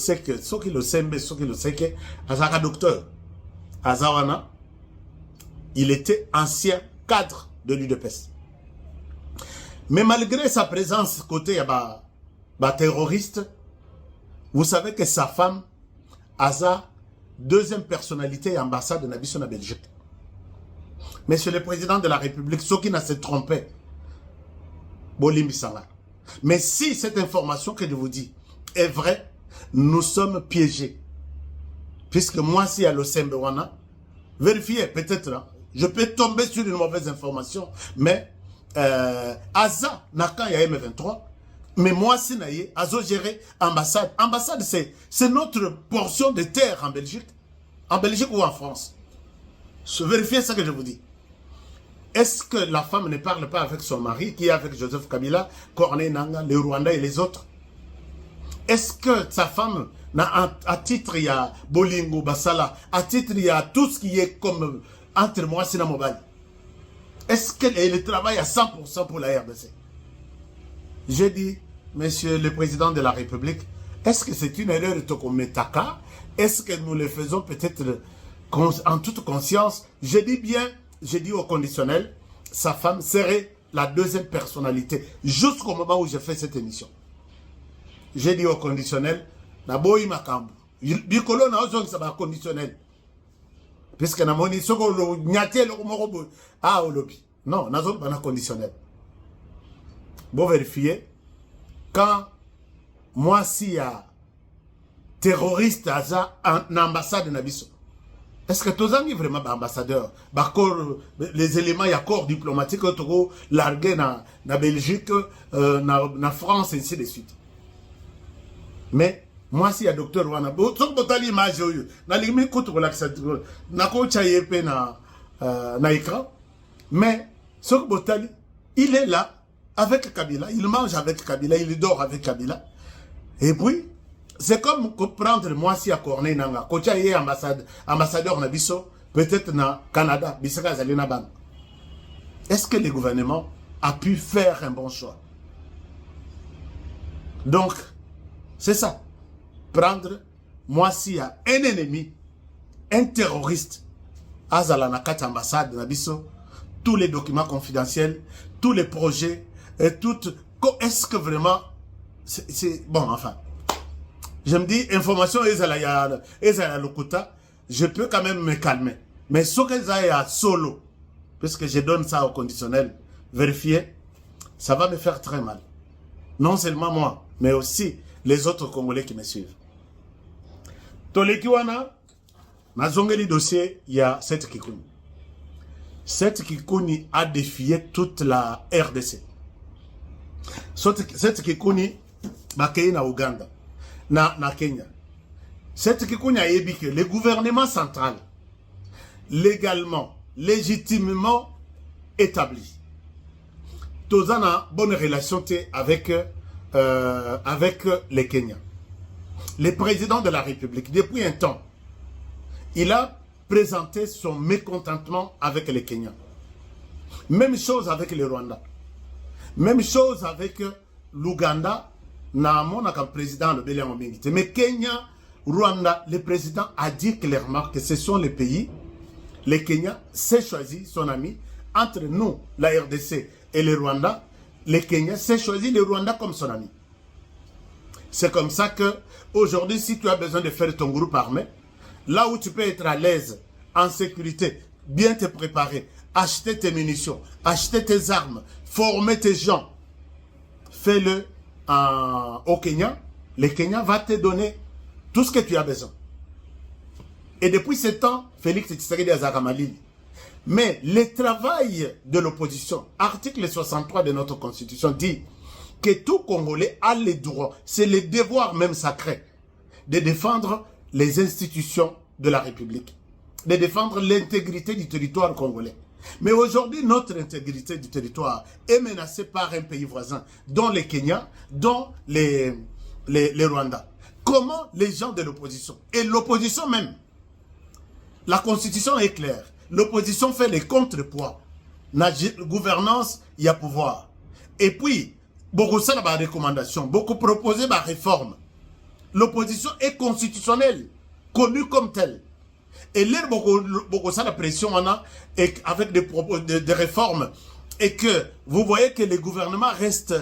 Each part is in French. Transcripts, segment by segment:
c'est que ceux qui le sembe, ceux qui le savent que Azaka docteur Azawana, il était ancien cadre de l'UDPS. Mais malgré sa présence côté terroriste, vous savez que sa femme Aza, deuxième personnalité et ambassade de Nabiso en Belgique. Monsieur le président de la République, ceux qui n'a se trompé, Bolimbi Sanga. Mais si cette information que je vous dis est vraie, nous sommes piégés. Puisque moi, si à l'Osembewana, vérifiez peut-être, hein, je peux tomber sur une mauvaise information, mais Aza n'a qu'un M23, mais moi, si naïe, Azo géré ambassade. Ambassade, c'est notre portion de terre en Belgique. En Belgique ou en France. Vérifiez ce que je vous dis. Est-ce que la femme ne parle pas avec son mari, qui est avec Joseph Kabila, Corneille Nangaa, les Rwandais et les autres? Est-ce que sa femme, à titre, il y a Bolingo, Basala, à titre, il y a tout ce qui est comme entre moi, Sina Mobali? Est-ce qu'elle travaille à 100% pour la RDC? J'ai dit, monsieur le président de la République, est-ce que c'est une erreur de Tokometaka? Est-ce que nous le faisons peut-être en toute conscience? Je dis bien, j'ai dit au conditionnel, sa femme serait la deuxième personnalité jusqu'au moment où j'ai fait cette émission. J'ai dit au conditionnel, Naboyi Makambu. Bikolo na ozong ça va conditionnel. Puisque na moni soko lo nyate lo morobo ah olobi. Non, nazon bana conditionnel. Bon vérifier quand moi si ya terroriste aza en ambassade de Nabiso. Est-ce que tous amis vraiment ambassadeurs, les éléments y a corps diplomatique autour largué na Belgique, na France et ainsi de suite. Mais moi si y a docteur Wana, donc botali image oyo, na limi koto relaxateur, na ko chayepe na écran. Mais ce botali, il est là avec Kabila, il mange avec Kabila, il dort avec Kabila. Et puis c'est comme prendre moi si à Corneille Nangaa, Kocha est ambassadeur Nabiso, peut-être na Canada, Bissaka Zalina Ban. Est-ce que le gouvernement a pu faire un bon choix? Donc, c'est ça. Prendre moi si à un ennemi, un terroriste, Azala Nakat ambassade Nabiso, tous les documents confidentiels, tous les projets, et tout. Est-ce que vraiment, c'est bon, enfin. Je me dis, information, je peux quand même me calmer. Mais ce que j'ai à solo, puisque je donne ça au conditionnel, vérifier, ça va me faire très mal. Non seulement moi, mais aussi les autres Congolais qui me suivent. Tolekiwana, dans le dossier, il y a Seth Kikuni. Seth Kikuni a défié toute la RDC. Seth Kikuni, bakei na Ouganda. Na Kenya. Cette Kikuni a dit que le gouvernement central, légalement, légitimement établi, tous ont une bonne relation avec les Kenyans. Le président de la République, depuis un temps, il a présenté son mécontentement avec les Kenyans. Même chose avec le Rwanda. Même chose avec l'Ouganda. Comme président de Bélian Obengite. Mais Kenya, Rwanda, le président a dit clairement que ce sont les pays, les Kenya s'est choisi son ami, entre nous, la RDC et le Rwanda, les Kenya s'est choisi le Rwanda comme son ami. C'est comme ça que, aujourd'hui, si tu as besoin de faire ton groupe armé, là où tu peux être à l'aise, en sécurité, bien te préparer, acheter tes munitions, acheter tes armes, former tes gens, fais-le au Kenya, le Kenya va te donner tout ce que tu as besoin. Et depuis ce temps, Félix Tshisekedi Azakamalili. Mais le travail de l'opposition, article 63 de notre Constitution dit que tout Congolais a le droit, c'est le devoir même sacré, de défendre les institutions de la République, de défendre l'intégrité du territoire congolais. Mais aujourd'hui, notre intégrité du territoire est menacée par un pays voisin, dont le Kenya, dont les Rwandais. Comment les gens de l'opposition, et l'opposition même, la constitution est claire, l'opposition fait les contrepoids. La gouvernance, il y a pouvoir. Et puis, beaucoup de recommandations, beaucoup proposé ma réforme. L'opposition est constitutionnelle, connue comme telle. Et l'air beaucoup ça la pression on a avec des réformes et que vous voyez que les gouvernements restent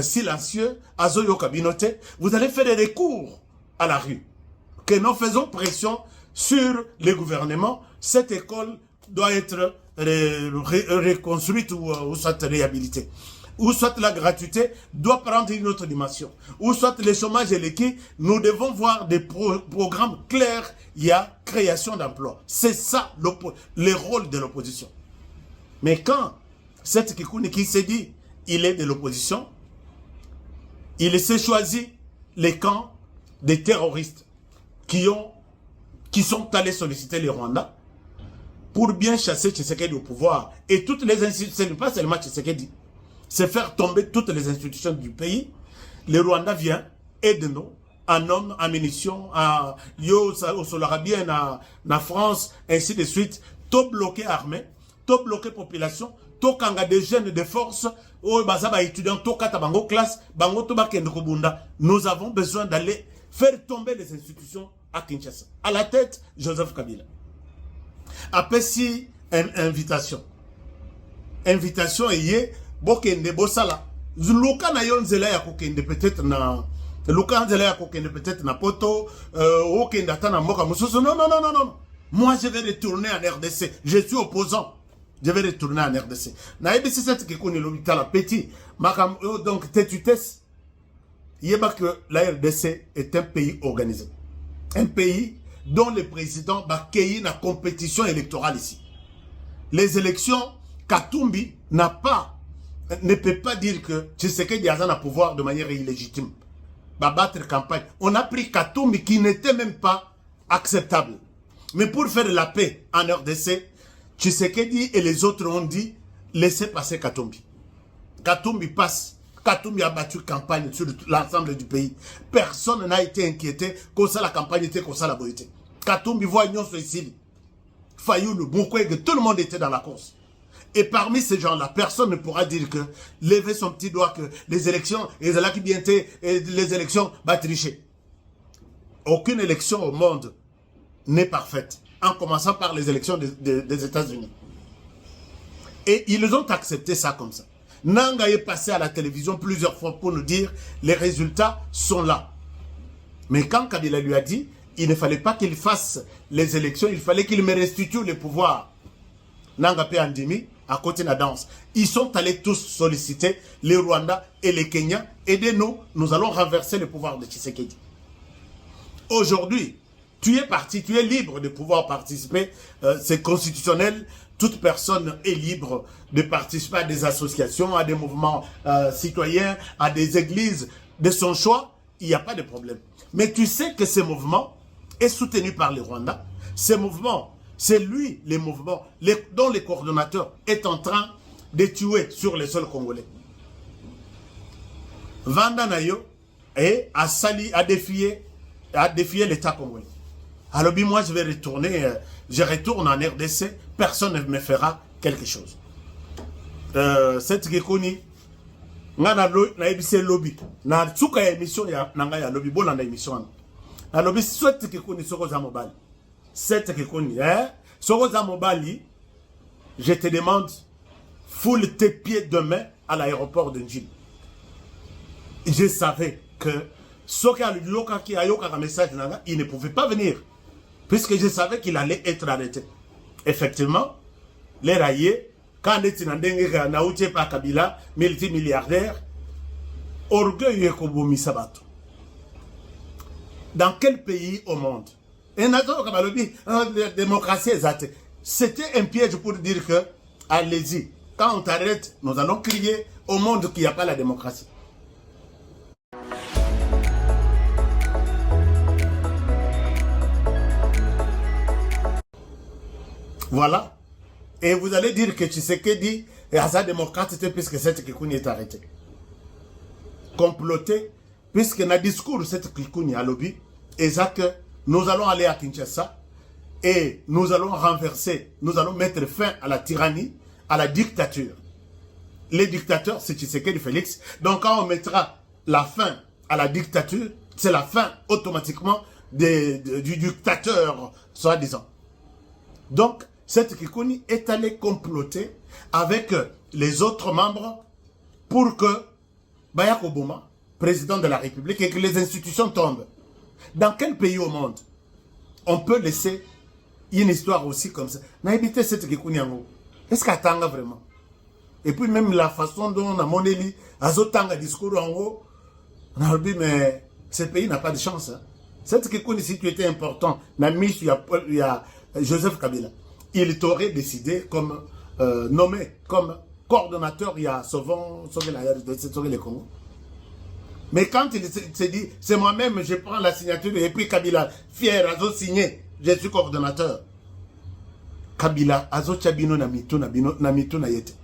silencieux à Zoyo Kabinote, vous allez faire des recours à la rue. Que nous faisons pression sur les gouvernements. Cette école doit être reconstruite ou soit réhabilitée. Ou soit la gratuité doit prendre une autre dimension. Ou soit le chômage et l'équipe, nous devons voir des programmes clairs. Il y a création d'emplois. C'est ça le rôle de l'opposition. Mais quand cette Kikouni qui s'est dit, il est de l'opposition, il s'est choisi les camps des terroristes qui sont allés solliciter les Rwandais pour bien chasser Tshisekedi au pouvoir. Et toutes les institutions, pas seulement Tshisekedi, c'est faire tomber toutes les institutions du pays. Le Rwanda vient, aide-nous, en hommes, en munitions, en Solarabien, en France, ainsi de suite. Tout bloqué armée, tout bloqué population, tout kanga des jeunes de force, étudiants, tout katabango classe, bango tout bakendokobunda. Nous avons besoin d'aller faire tomber les institutions à Kinshasa. À la tête, Joseph Kabila. Après si, invitation. Invitation est bokende bosala. Luka na yon zela ya kokende peut-être na Luka nzela ya kokende peut-être na poto okende atana mboka mususu. Non. Moi je vais retourner en RDC. Je suis opposant. Je vais retourner en RDC. Na ebisi cette qui connaît l'hôpital à petit. Donc tu yeba que la RDC est un pays organisé. Un pays dont le président va cueillir la compétition électorale ici. Les élections, Katumbi ne peut pas dire que Tshisekedi a un pouvoir de manière illégitime. Va battre campagne. On a pris Katumbi qui n'était même pas acceptable. Mais pour faire la paix en RDC, Tshisekedi et les autres ont dit laissez passer Katumbi. Katumbi passe. Katumbi a battu campagne sur l'ensemble du pays. Personne n'a été inquiété comme ça la campagne était comme ça la beauté. Katumbi voit Union Suicide. Fayoulou, Mukwege, tout le monde était dans la course. Et parmi ces gens-là, personne ne pourra dire que lever son petit doigt que les élections, les élections va tricher. Aucune élection au monde n'est parfaite. En commençant par les élections des États-Unis. Et ils ont accepté ça comme ça. Nanga est passé à la télévision plusieurs fois pour nous dire les résultats sont là. Mais quand Kabila lui a dit, il ne fallait pas qu'il fasse les élections, il fallait qu'il me restitue le pouvoir. Nanga pe Andimi, à côté de la danse. Ils sont allés tous solliciter les Rwandais et les Kenyans. Aidez-nous, nous allons renverser le pouvoir de Tshisekedi. Aujourd'hui, tu es parti, tu es libre de pouvoir participer, c'est constitutionnel. Toute personne est libre de participer à des associations, à des mouvements citoyens, à des églises de son choix. Il n'y a pas de problème. Mais tu sais que ce mouvement est soutenu par les Rwandais. Ce mouvement, c'est lui, les mouvements, dont le coordonnateur est en train de tuer sur les sols congolais. Vanda Nayo a défié l'État congolais. Alors, moi, je vais retourner, je retourne en RDC, personne ne me fera quelque chose. Cette Gekoni, na ebise lobby, na tsuka ya émission ya nanga ya lobby, bon na émission. Na lobby, cette Gekoni, soko za mobali. Cette Gekoni, soko za mobali, je te demande, foule tes pieds demain à l'aéroport de Njil. Je savais que, soka loka ki ayoka ka message nanga, il ne pouvait pas venir. Puisque je savais qu'il allait être arrêté. Effectivement, les raillés, quand on est dans par Kabila, multimilliardaire, orgueil et Koboumi Sabato. Dans quel pays au monde? Et la démocratie est c'était un piège pour dire que, allez-y, quand on t'arrête, nous allons crier au monde qu'il n'y a pas la démocratie. Voilà. Et vous allez dire que Tshisekedi est à sa démocratie puisque cette Kikouni est arrêtée. Comploté, puisque dans le discours cette Kikouni à lobby, et ça que nous allons aller à Kinshasa et nous allons renverser, nous allons mettre fin à la tyrannie, à la dictature. Les dictateurs, c'est Tshisekedi Félix. Donc quand on mettra la fin à la dictature, c'est la fin automatiquement du dictateur, soi-disant. Donc, cette Kikuni est allée comploter avec les autres membres pour que Barack Obama, président de la République, et que les institutions tombent. Dans quel pays au monde on peut laisser une histoire aussi comme ça? N'a évité cette Kikuni. Est-ce qu'elle attend vraiment? Et puis même la façon dont on a monné un discours en haut, on a dit mais ce pays n'a pas de chance. Hein. Cette Kikuni, si tu étais important, il y a Joseph Kabila, il t'aurait décidé comme nommé comme coordonnateur, il y a sauvé la RDC, sauvé le Congo. Mais quand il s'est dit, c'est moi-même, je prends la signature, et puis Kabila, fier, Azo signé, je suis coordonnateur. Kabila, Azo Chabino na yete.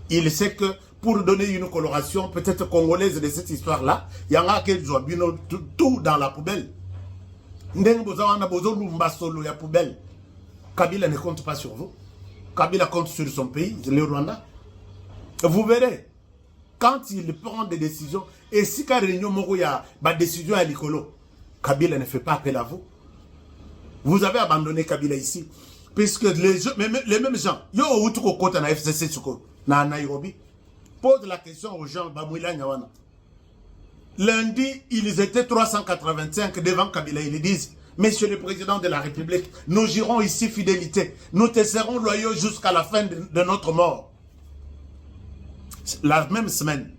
Il sait que pour donner une coloration peut-être congolaise de cette histoire-là, il y en a qui ont tout dans la poubelle. Poubelle. Kabila ne compte pas sur vous. Kabila compte sur son pays, le Rwanda. Vous verrez, quand il prend des décisions, et si quand réunion il y a une décision à l'icolo, Kabila ne fait pas appel à vous. Vous avez abandonné Kabila ici. Puisque les mêmes gens, yo outuko kota na FCC suko na Nairobi, pose la question aux gens Bamouila Nyawana. Lundi, ils étaient 385 devant Kabila. Ils disent, Monsieur le Président de la République, nous jurons ici fidélité. Nous te serons loyaux jusqu'à la fin de notre mort. La même semaine.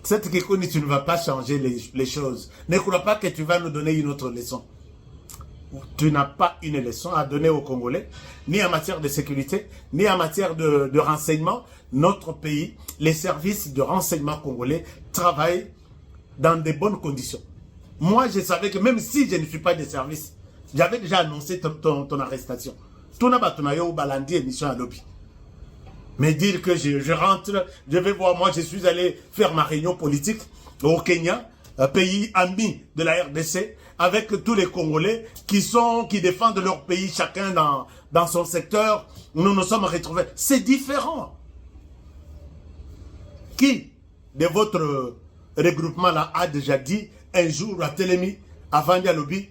Cette Kikuni, tu ne vas pas changer les choses. Ne crois pas que tu vas nous donner une autre leçon. Tu n'as pas une leçon à donner aux Congolais, ni en matière de sécurité, ni en matière de renseignement. Notre pays, les services de renseignement congolais travaillent dans de bonnes conditions. Moi, je savais que même si je ne suis pas des services, j'avais déjà annoncé ton arrestation. Tout n'a pas ton balandi émission à lobby. Mais dire que je rentre, je vais voir, moi je suis allé faire ma réunion politique au Kenya, pays ami de la RDC, avec tous les Congolais qui défendent leur pays, chacun dans son secteur. Nous nous sommes retrouvés. C'est différent. Qui de votre regroupement là a déjà dit un jour à Télémi, avant Dialobi,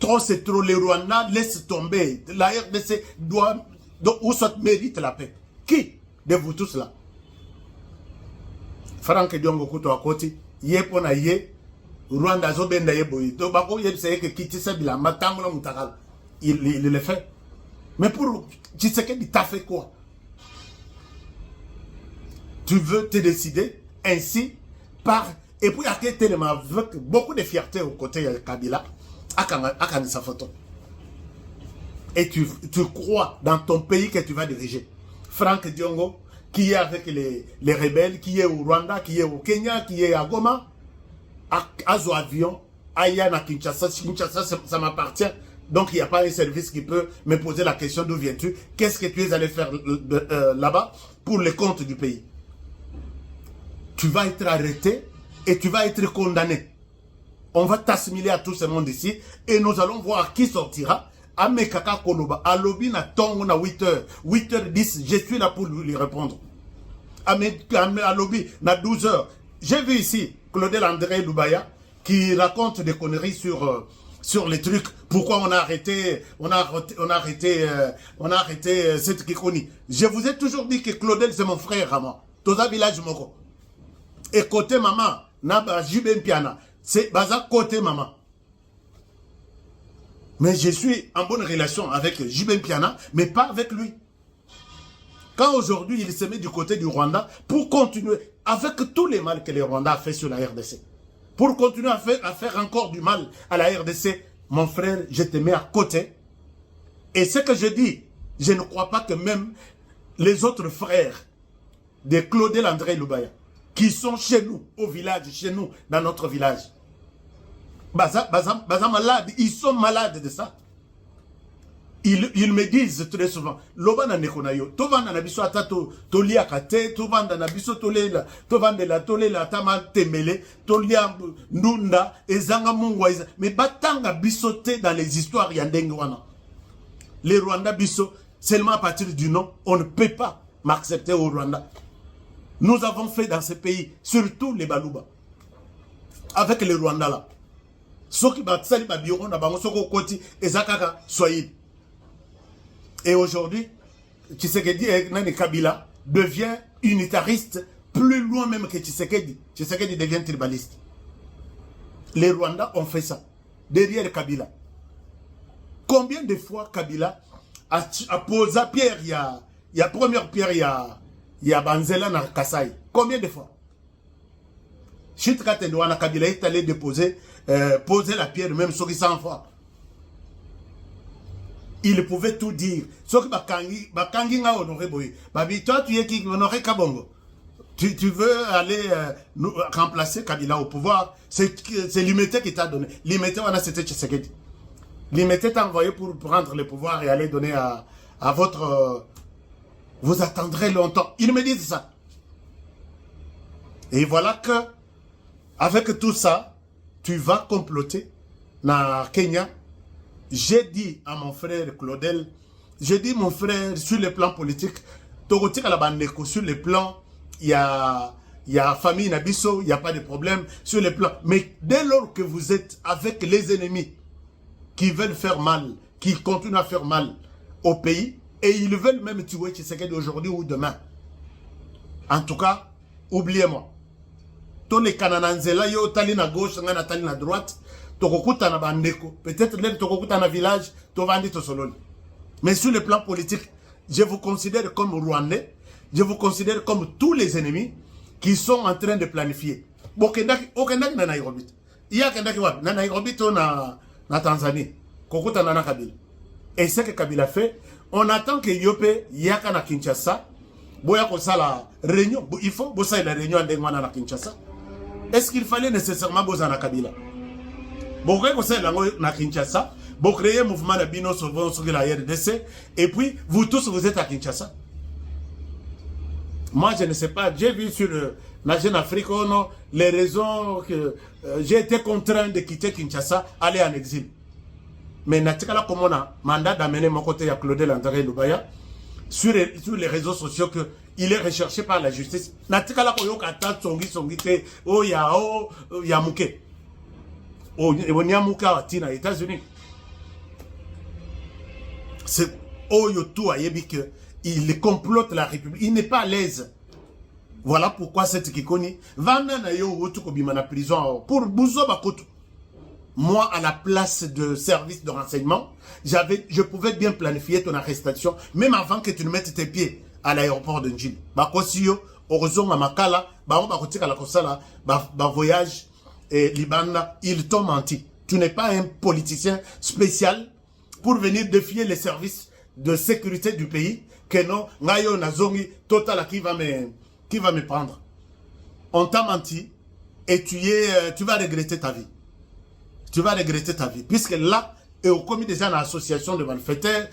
trop c'est trop, les Rwandais laissent tomber. La RDC doit, ou soit mérite la paix. Qui de vous tous là? Franck Diongo Kuto Akoti, Yepona Ye, Rwanda Zobenda Yeboyi, Tobako Yepseye que Kitissa Bilamba, Tangola Moutakal. Il le fait. Mais pour Tshisekedi, t'as fait quoi? Tu veux te décider ainsi par. Et puis, avec beaucoup de fierté au côté de Kabila, à sa photo. Et tu crois dans ton pays que tu vas diriger. Franck Diongo, qui est avec les rebelles, qui est au Rwanda, qui est au Kenya, qui est à Goma, à Zoavion, à Yana Kinshasa. Kinshasa, ça m'appartient. Donc, il n'y a pas un service qui peut me poser la question d'où viens-tu? Qu'est-ce que tu es allé faire là-bas pour les comptes du pays? Tu vas être arrêté et tu vas être condamné. On va t'assimiler à tout ce monde ici et nous allons voir qui sortira. Amekaka Koloba, à lobby na tongo na 8h, 8h10, je suis là pour lui répondre. À lobby na 12h. J'ai vu ici Claudel André Lubaya qui raconte des conneries sur les trucs. Pourquoi on a arrêté cette Kikuni. Je vous ai toujours dit que Claudel c'est mon frère à moi. Toza village moko. Et côté maman, Naba Juben Piana, c'est Baza côté maman. Mais je suis en bonne relation avec Juben Piana, mais pas avec lui. Quand aujourd'hui il se met du côté du Rwanda pour continuer avec tous les mal que le Rwanda a fait sur la RDC, pour continuer à faire encore du mal à la RDC, mon frère, je te mets à côté. Et ce que je dis, je ne crois pas que même les autres frères de Claudel André Lubaya, qui sont chez nous, au village, chez nous, dans notre village. Baza malade, ils sont malades de ça. Ils me disent très souvent, Lobana nekonayo, tovanda na biso atato, tolia kate, tovanda na biso tolela, tovanda la tolela tama temele, tolia ndunda, ezanga mungwa, mais batanga bisote dans les histoires yandenge wana. Les Rwanda biso, seulement à partir du nom, on ne peut pas m'accepter au Rwanda. nous avons fait dans ce pays, surtout les Balouba, avec les Rwandais là. Ceux qui batsali babiro na bango soko koti ezakaka soyez. Et aujourd'hui, Tshisekedi Nani Kabila devient unitariste plus loin même que Tshisekedi. Tshisekedi devient tribaliste. Les Rwandais ont fait ça derrière Kabila. Combien de fois Kabila a posé pierre, il y a première pierre, il y a Banzela na Kasai. Combien de fois? Chitka Tendouana Kabila est allé déposer, poser la pierre, même sur 100 fois. Il pouvait tout dire. Sauf que Bakangi nga honoré boy. Babi, toi tu es qui honoré Kabongo. Tu veux aller remplacer Kabila au pouvoir. C'est Limité qui t'a donné. Limité, c'était Tshisekedi. Limité t'a envoyé pour prendre le pouvoir et aller donner à votre... vous attendrez longtemps. Ils me disent ça. Et voilà que, avec tout ça, tu vas comploter dans Kenya. J'ai dit à mon frère Claudel, j'ai dit mon frère, sur le plan politique, sur le plan, il y a famille Nabiso, il n'y a pas de problème sur le plan. Mais dès lors que vous êtes avec les ennemis qui veulent faire mal, qui continuent à faire mal au pays, et ils veulent même tuer Tshisekedi aujourd'hui ou demain. En tout cas, oubliez-moi. Tous les Kanananzela, yo tali na gauche, ngana tali na droite, tokokuta na bandeko. Peut-être même tokokuta na village, tovandi to sololi. Mais sur le plan politique, je vous considère comme Rwandais, je vous considère comme tous les ennemis qui sont en train de planifier. Okendaki na Nairobi. Iya kendaki wapi? Na Nairobi to na Tanzanie. Kokuta na Kabila. Et ce que Kabila fait, on attend que Yope yaka na Kinshasa. Boya ko sala réunion, il faut bossa la réunion ndengwana na Kinshasa. Est-ce qu'il fallait nécessairement bossa na Kabila? Boka ko sala na Kinshasa, bo créer mouvement de Bino Sauvons sur la RDC et puis vous tous vous êtes à Kinshasa. Moi je ne sais pas, j'ai vu sur la Jeune Afrique les raisons que j'ai été contraint de quitter Kinshasa, aller en exil. Mais natikala comme on a mandat d'amener mon côté à Claudel André Lubaya sur les réseaux sociaux que il est recherché par la justice. Natikala ko yoka ta songi te o ya muke. O nyamuka tina États-Unis. C'est Oyotu ayebi que il complote la République. Il n'est pas à l'aise. Voilà pourquoi cette Kikoni vana na yo wotu ko bima na prison pour buzo bakotu. Moi, à la place de service de renseignement, je pouvais bien planifier ton arrestation, même avant que tu ne mettes tes pieds à l'aéroport de Njili. Bakosiyo, Orozon, Makala, Bakotika la Kosala, voyage, Libana, ils t'ont menti. Tu n'es pas un politicien spécial pour venir défier les services de sécurité du pays, que non, Ngayo Nazongi, Total qui va me prendre. On t'a menti et tu vas regretter ta vie. Tu vas regretter ta vie. Puisque là, et au commis déjà dans l'association de malfaiteurs,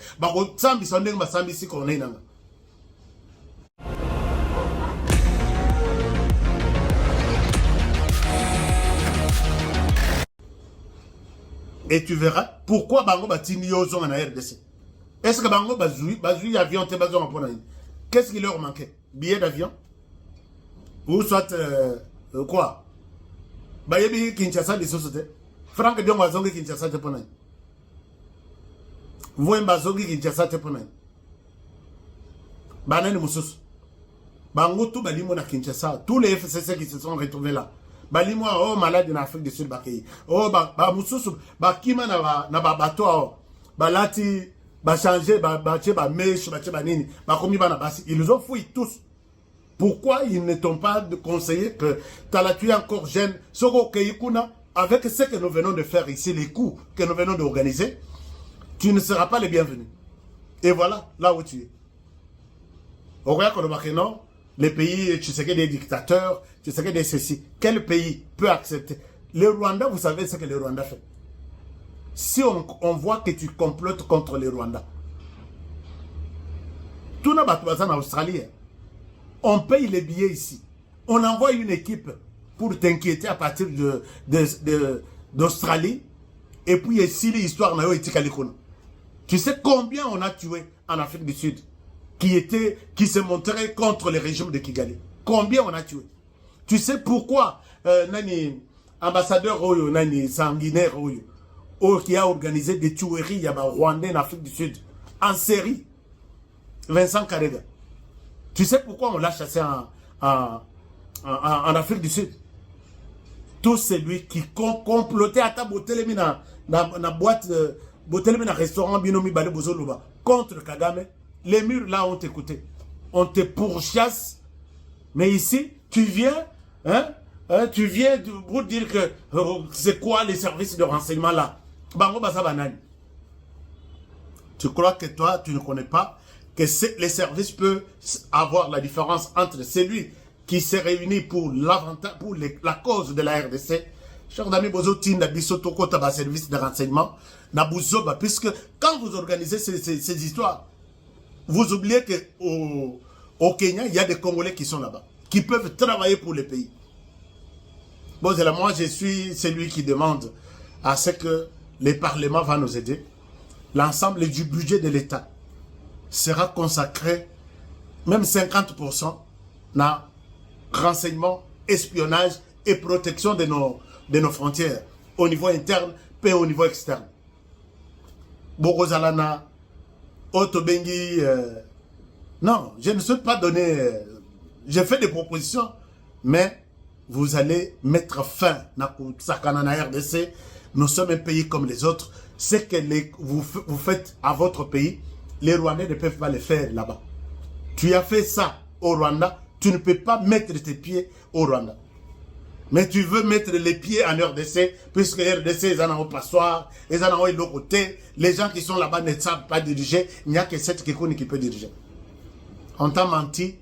et tu verras pourquoi Bango Batini Yozon en RDC. Est-ce que Bango Bazoui avion te bazon en Ponaï? Qu'est-ce qui leur manquait? Billet d'avion? Ou soit quoi? Bayebi Kinshasa des sociétés. Franck Dion Bazongi Kinshasa te Ponaï. Vouen Bazongi Kinshasa te Ponaï. Banane Moussous. Bango tout Balimo na Kinshasa. Tous les FCC qui se sont retrouvés là. Balimo oh malade en Afrique du Sud Bakei. Oh Moussous Bakima na bateau. Balati ba changer ba mèche ba nini. Ba komi ba na basi. Ils nous ont fouillé tous. Pourquoi ils ne t'ont pas conseillé que t'as la tué encore jeune Soko Keikuna? Avec ce que nous venons de faire ici, les coups que nous venons d'organiser, tu ne seras pas le bienvenu. Et voilà, là où tu es. Au Rwanda, les pays, tu sais que des dictateurs, tu sais que des ceci. Quel pays peut accepter? Le Rwanda, vous savez ce que le Rwanda fait. Si on voit que tu complotes contre le Rwanda, tout n'a pas en Australie. On paye les billets ici. On envoie une équipe pour t'inquiéter à partir d'Australie. Et puis ici, l'histoire n'a pas été. Tu sais combien on a tué en Afrique du Sud qui se montraient contre le régime de Kigali? combien on a tué. Tu sais pourquoi nani ambassadeur Oyo, nani sanguinaire Oyo, qui a organisé des tueries, il y a Rwandais en Afrique du Sud, en série. Vincent Karega. Tu sais pourquoi on l'a chassé en Afrique du Sud? Tout celui qui complotait à ta botelemi na boîte, botelemi na restaurant binomi bale bozoloba contre Kagame, les murs là ont écouté. On te pourchasse, mais ici, tu viens, tu viens pour dire que c'est quoi les services de renseignement là? Bango basa banani. Tu crois que toi, tu ne connais pas que les services peuvent avoir la différence entre celui qui s'est réuni pour la cause de la RDC. Chers amis, bozo tinda bisoto kota ba service de renseignement na buzoba, puisque quand vous organisez ces histoires, vous oubliez que au Kenya, il y a des Congolais qui sont là-bas, qui peuvent travailler pour le pays. Bon, là, moi, je suis celui qui demande à ce que le Parlement va nous aider. L'ensemble du budget de l'État sera consacré, même 50%, à renseignement, espionnage et protection de nos frontières, au niveau interne et au niveau externe. Bogozalana, Otobengi, non, je ne souhaite pas donner, j'ai fait des propositions, mais vous allez mettre fin à la RDC. Nous sommes un pays comme les autres. Ce que vous faites à votre pays, les Rwandais ne peuvent pas le faire là-bas. Tu as fait ça au Rwanda, tu ne peux pas mettre tes pieds au Rwanda. Mais tu veux mettre les pieds en RDC, puisque RDC, ils en ont au passoire, ils en ont de l'autre côté. Les gens qui sont là-bas ne savent pas diriger. Il n'y a que cette Kekuni qui peut diriger. On t'a menti.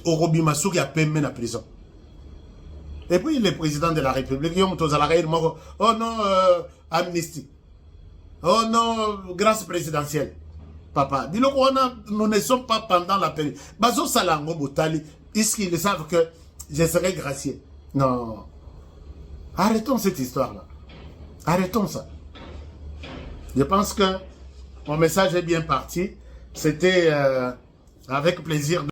Orobimasu qui a payé la prison. Et puis le président de la République, oh non, amnistie. Oh non, grâce présidentielle. Papa, dis-le nous ne sommes pas pendant la période. Bazo Salango Botali, est-ce qu'ils savent que je serai gracié? Non. Arrêtons cette histoire-là. Arrêtons ça. Je pense que mon message est bien parti. C'était avec plaisir.